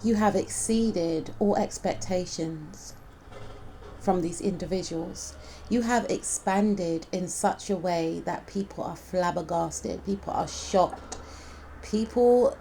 you have exceeded all expectations from these individuals. You have expanded in such a way that people are flabbergasted, people are shocked, people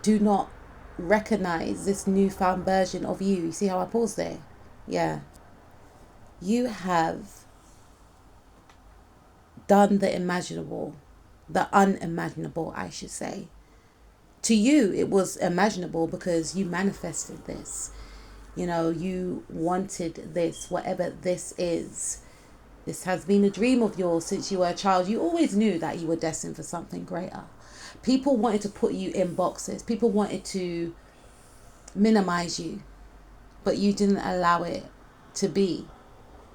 do not recognize this newfound version of you. You see how I paused there? Yeah. You have done the imaginable, the unimaginable, I should say. To you, it was imaginable because you manifested this. You know, you wanted this, whatever this is. This has been a dream of yours since you were a child. You always knew that you were destined for something greater. People wanted to put you in boxes. People wanted to minimize you, but you didn't allow it to be.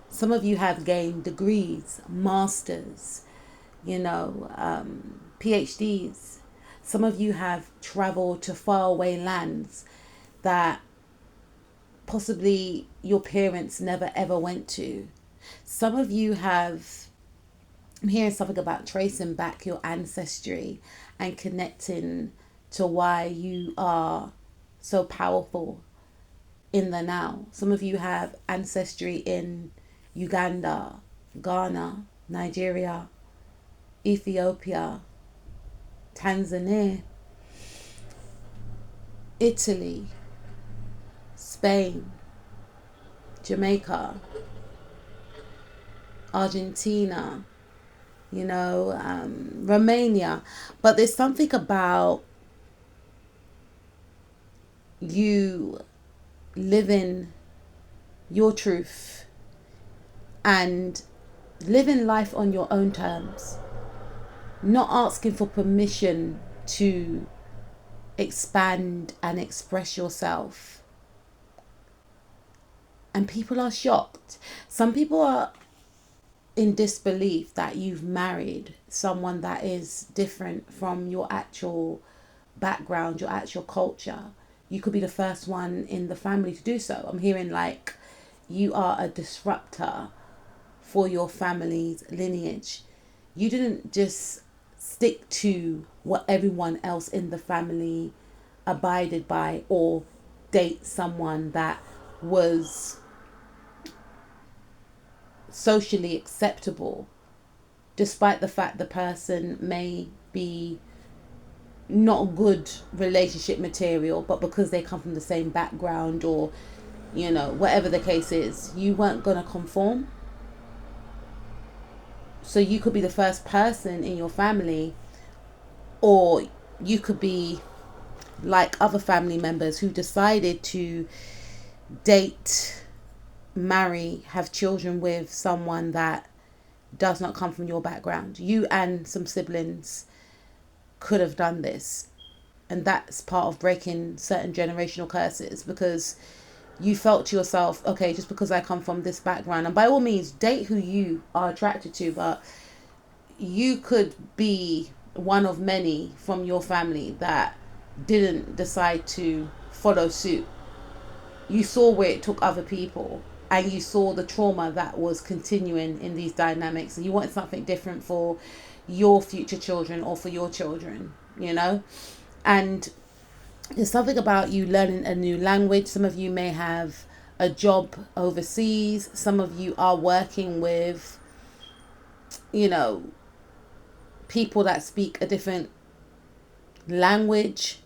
Some of you have gained degrees, masters, PhDs. Some of you have traveled to faraway lands that possibly your parents never ever went to. Some of you have, I'm hearing something about tracing back your ancestry and connecting to why you are so powerful in the now. Some of you have ancestry in Uganda, Ghana, Nigeria, Ethiopia, Tanzania, Italy, Spain, Jamaica, Argentina, Romania. But there's something about you living your truth and living life on your own terms, not asking for permission to expand and express yourself. And people are shocked. Some people are in disbelief that you've married someone that is different from your actual background, your actual culture. You could be the first one in the family to do so. I'm hearing like you are a disruptor for your family's lineage. You didn't just stick to what everyone else in the family abided by or date someone that was socially acceptable, despite the fact the person may be not good relationship material, but because they come from the same background or whatever the case is, you weren't gonna conform. So you could be the first person in your family, or you could be like other family members who decided to date, marry, have children with someone that does not come from your background. You and some siblings could have done this, and that's part of breaking certain generational curses, because you felt to yourself, okay, just because I come from this background, and by all means date who you are attracted to, but you could be one of many from your family that didn't decide to follow suit. You saw where it took other people, and you saw the trauma that was continuing in these dynamics, and you wanted something different for your future children or for your children, and there's something about you learning a new language. Some of you may have a job overseas. Some of you are working with people that speak a different language.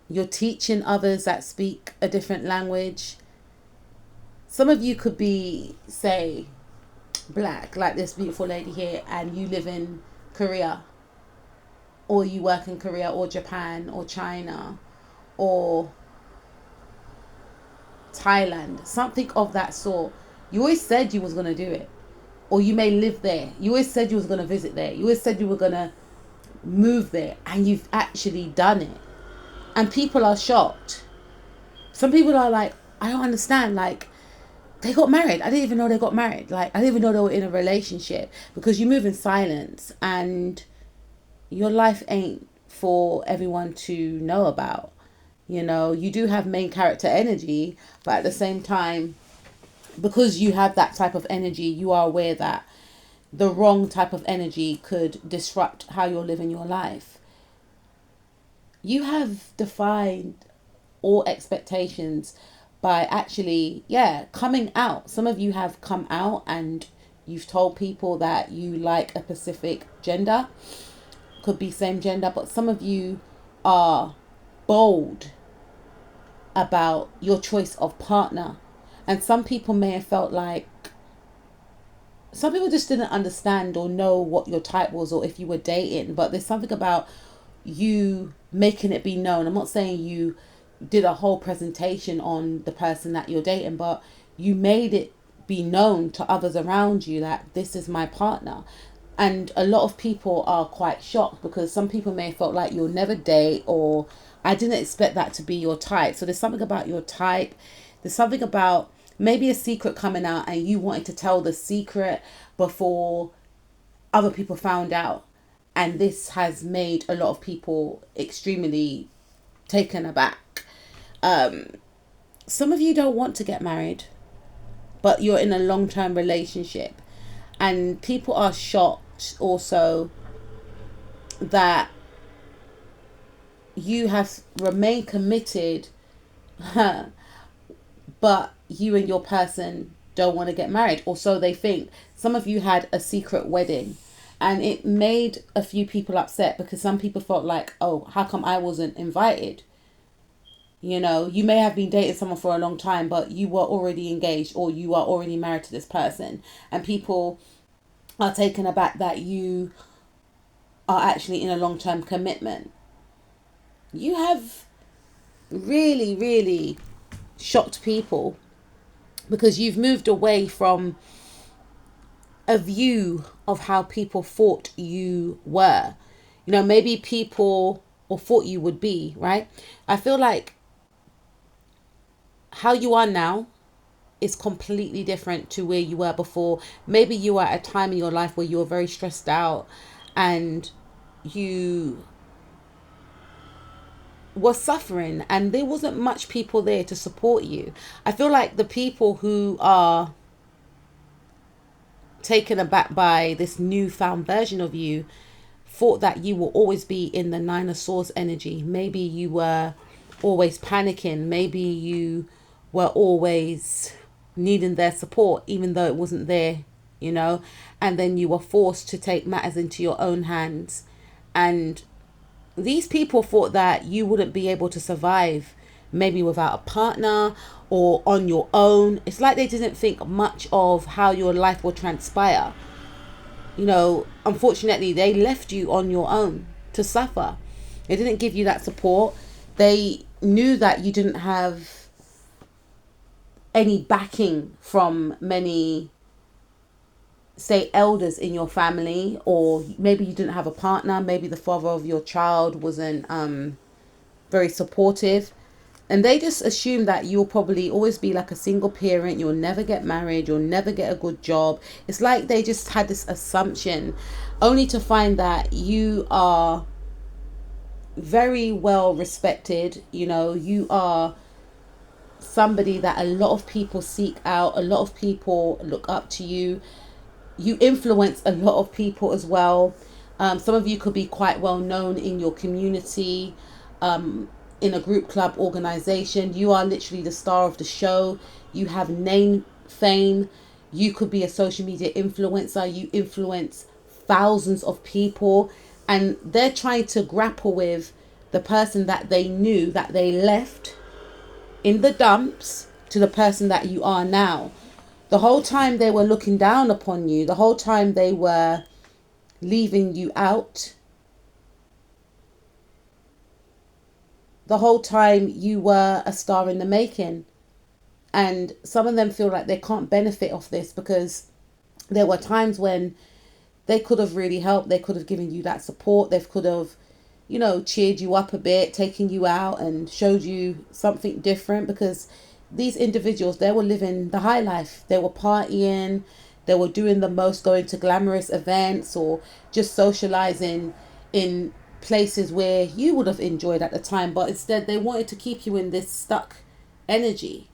You're teaching others that speak a different language. Some of you could be, say, black, like this beautiful lady here, and you live in Korea, or you work in Korea or Japan or China or Thailand, something of that sort. You always said you was going to do it, or you may live there. You always said you was going to visit there. You always said you were going to move there, and you've actually done it. And people are shocked. Some people are like, I don't understand, like, they got married. I didn't even know they got married. Like, I didn't even know they were in a relationship, because you move in silence and your life ain't for everyone to know about. You do have main character energy, but at the same time, because you have that type of energy, you are aware that the wrong type of energy could disrupt how you're living your life. you have defined all expectations by actually, yeah, coming out. Some of you have come out and you've told people that you like a specific gender, could be same gender, but some of you are bold about your choice of partner. And some people may have felt like, some people just didn't understand or know what your type was or if you were dating, but there's something about you making it be known. I'm not saying you did a whole presentation on the person that you're dating, but you made it be known to others around you that this is my partner. And a lot of people are quite shocked because some people may have felt like you'll never date, or I didn't expect that to be your type. So there's something about your type. There's something about maybe a secret coming out and you wanted to tell the secret before other people found out. And this has made a lot of people extremely taken aback. Some of you don't want to get married, but you're in a long-term relationship. And people are shocked also that you have remained committed, but you and your person don't want to get married, or so they think. Some of you had a secret wedding, and it made a few people upset because some people felt like, oh, how come I wasn't invited? You know, you may have been dating someone for a long time, but you were already engaged or you are already married to this person, and people are taken aback that you are actually in a long-term commitment. You have really, really shocked people because you've moved away from a view of how people thought you were. You know, maybe people or thought you would be, right? I feel like how you are now is completely different to where you were before. Maybe you were at a time in your life where you were very stressed out and you were suffering and there wasn't much people there to support you. I feel like the people who are taken aback by this newfound version of you thought that you will always be in the Nine of Swords energy. Maybe you were always panicking. Maybe you were always needing their support, even though it wasn't there, you know, and then you were forced to take matters into your own hands. And these people thought that you wouldn't be able to survive, maybe without a partner or on your own. It's like they didn't think much of how your life would transpire. You know, unfortunately, they left you on your own to suffer. They didn't give you that support. They knew that you didn't have any backing from many, say, elders in your family, or maybe you didn't have a partner. Maybe the father of your child wasn't very supportive. And they just assume that you'll probably always be like a single parent. You'll never get married. You'll never get a good job. It's like they just had this assumption, only to find that you are very well respected. You know, you are somebody that a lot of people seek out. A lot of people look up to you. You influence a lot of people as well. Some of you could be quite well known in your community. In a group club organization, you are literally the star of the show. You have name fame. You could be a social media influencer. You influence thousands of people, and they're trying to grapple with the person that they knew that they left in the dumps to the person that you are now. The whole time they were looking down upon you, the whole time they were leaving you out, the whole time you were a star in the making. And some of them feel like they can't benefit off this because there were times when they could have really helped. They could have given you that support. They could have, you know, cheered you up a bit, taken you out and showed you something different, because these individuals, they were living the high life. They were partying. They were doing the most, going to glamorous events or just socializing in places where you would have enjoyed at the time, but instead they wanted to keep you in this stuck energy.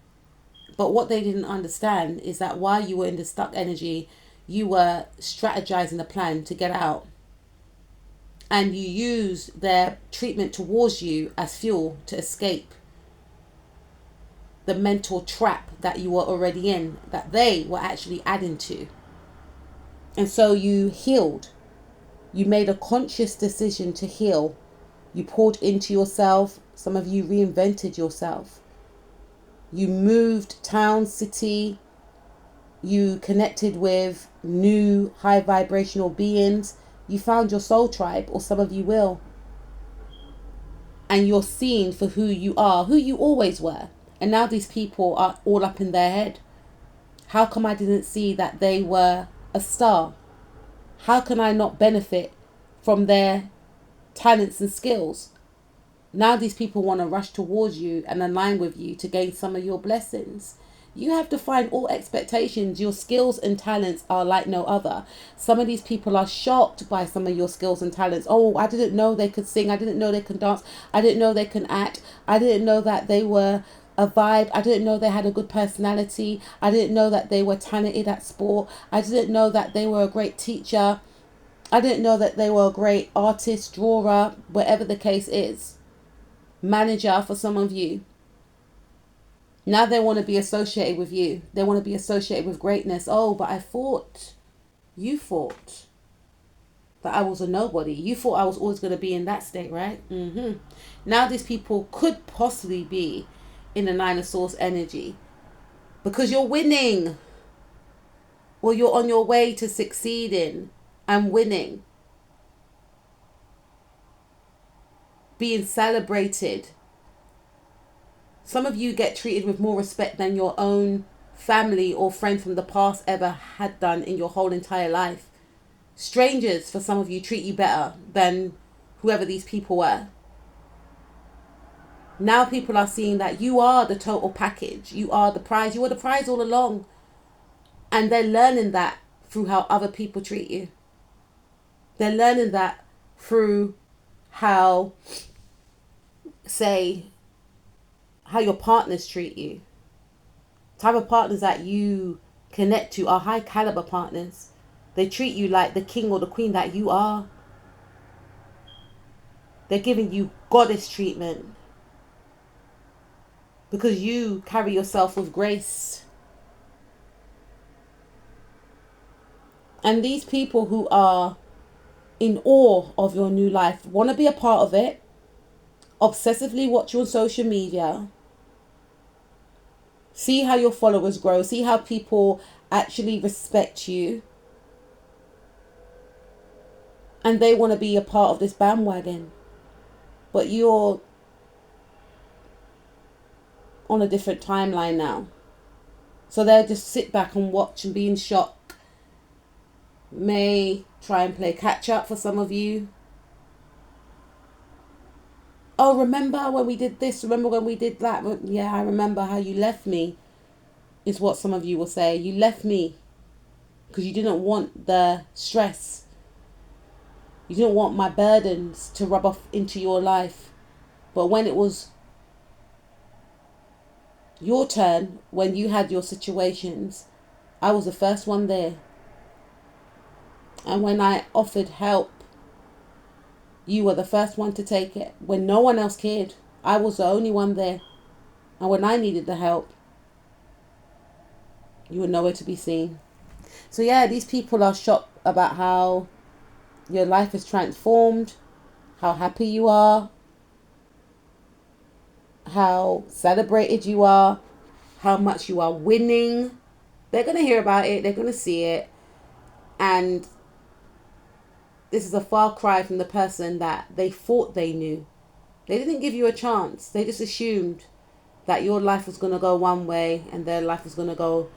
But what they didn't understand is that while you were in the stuck energy, you were strategizing a plan to get out. and you use their treatment towards you as fuel to escape the mental trap that you were already in, that they were actually adding to. And so you healed. You made a conscious decision to heal. You poured into yourself. Some of you reinvented yourself. You moved town, city. You connected with new high vibrational beings. You found your soul tribe, or some of you will. And you're seen for who you are, who you always were. And now these people are all up in their head. How come I didn't see that they were a star? How can I not benefit from their talents and skills? Now these people want to rush towards you and align with you to gain some of your blessings. You have to find all expectations. Your skills and talents are like no other. Some of these people are shocked by some of your skills and talents. Oh, I didn't know they could sing. I didn't know they could dance. I didn't know they can act. I didn't know that they were a vibe. I didn't know they had a good personality. I didn't know that they were talented at sport. I didn't know that they were a great teacher. I didn't know that they were a great artist, drawer, whatever the case is. Manager for some of you. Now they want to be associated with you. They want to be associated with greatness. Oh, but you thought that I was a nobody. You thought I was always going to be in that state, right? Now these people could possibly be in the Nine of Swords energy because you're winning, or you're on your way to succeeding and winning, being celebrated. Some of you get treated with more respect than your own family or friend from the past ever had done in your whole entire life. Strangers, for some of you, treat you better than whoever these people were. Now people are seeing that you are the total package. You are the prize. You were the prize all along. And they're learning that through how other people treat you. They're learning that through how your partners treat you. Type of partners that you connect to are high caliber partners. They treat you like the king or the queen that you are. They're giving you goddess treatment because you carry yourself with grace. And these people who are in awe of your new life want to be a part of it. Obsessively watch you on social media. See how your followers grow. See how people actually respect you. And they want to be a part of this bandwagon. But you're on a different timeline now. So they'll just sit back and watch and be in shock. May try and play catch up for some of you. Oh, remember when we did this? Remember when we did that? Yeah, I remember how you left me, is what some of you will say. You left me because you didn't want the stress. You didn't want my burdens to rub off into your life. But when it was your turn, when you had your situations, I was the first one there. And when I offered help, you were the first one to take it. When no one else cared, I was the only one there. And when I needed the help, you were nowhere to be seen. So yeah, these people are shocked about how your life is transformed, how happy you are, how celebrated you are, how much you are winning. They're going to hear about it. They're going to see it. And this is a far cry from the person that they thought they knew. They didn't give you a chance. They just assumed that your life was going to go one way and their life was going to go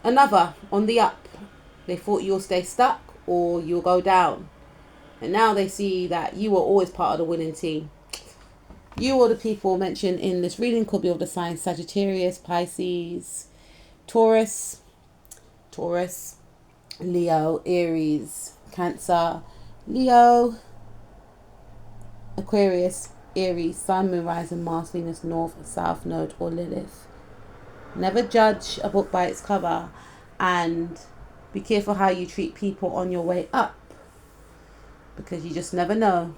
another, on the up. They thought you'll stay stuck or you'll go down. And now they see that you were always part of the winning team. You or the people mentioned in this reading could be of the signs Sagittarius, Pisces, Taurus, Leo, Aries, Cancer, Leo, Aquarius, Aries, Sun, Moon, Rising, Mars, Venus, North, South Node, or Lilith. Never judge a book by its cover, and be careful how you treat people on your way up. because you just never know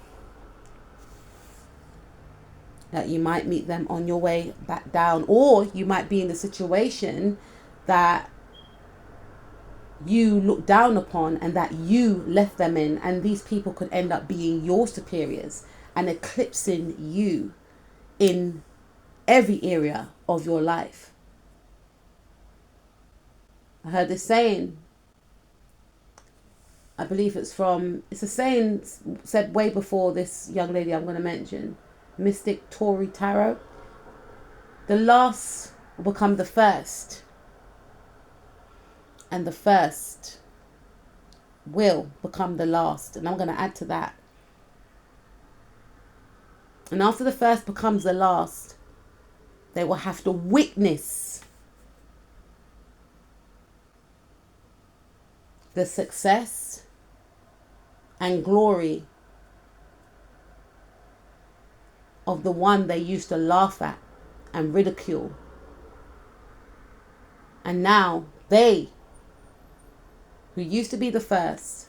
that you might meet them on your way back down, or you might be in the situation that you look down upon and that you left them in, and these people could end up being your superiors and eclipsing you in every area of your life. I heard this saying, I believe it's a saying said way before this young lady I'm going to mention, Mystic Tory Tarot. The last will become the first, and the first will become the last. And I'm going to add to that. And after the first becomes the last, they will have to witness the success and glory of the one they used to laugh at and ridicule. And now they, who used to be the first,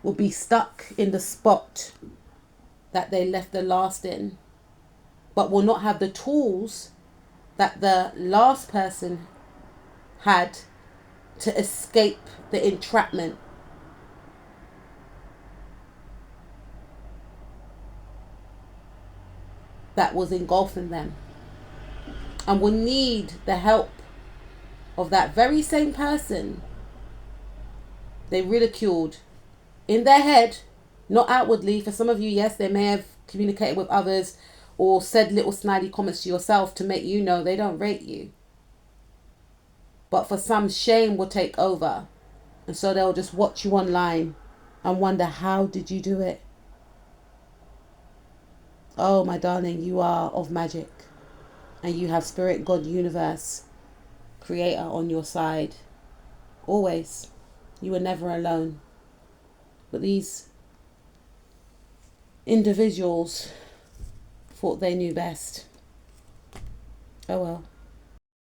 will be stuck in the spot that they left the last in, but will not have the tools that the last person had to escape the entrapment. That was engulfing them, and will need the help of that very same person they ridiculed in their head, not outwardly. For some of you, yes, they may have communicated with others or said little snidey comments to yourself to make you know they don't rate you. But for some, shame will take over, and so they'll just watch you online and wonder, how did you do it? Oh, my darling, you are of magic, and you have Spirit, God, Universe, Creator on your side. Always. You were never alone. But these individuals thought they knew best. Oh well.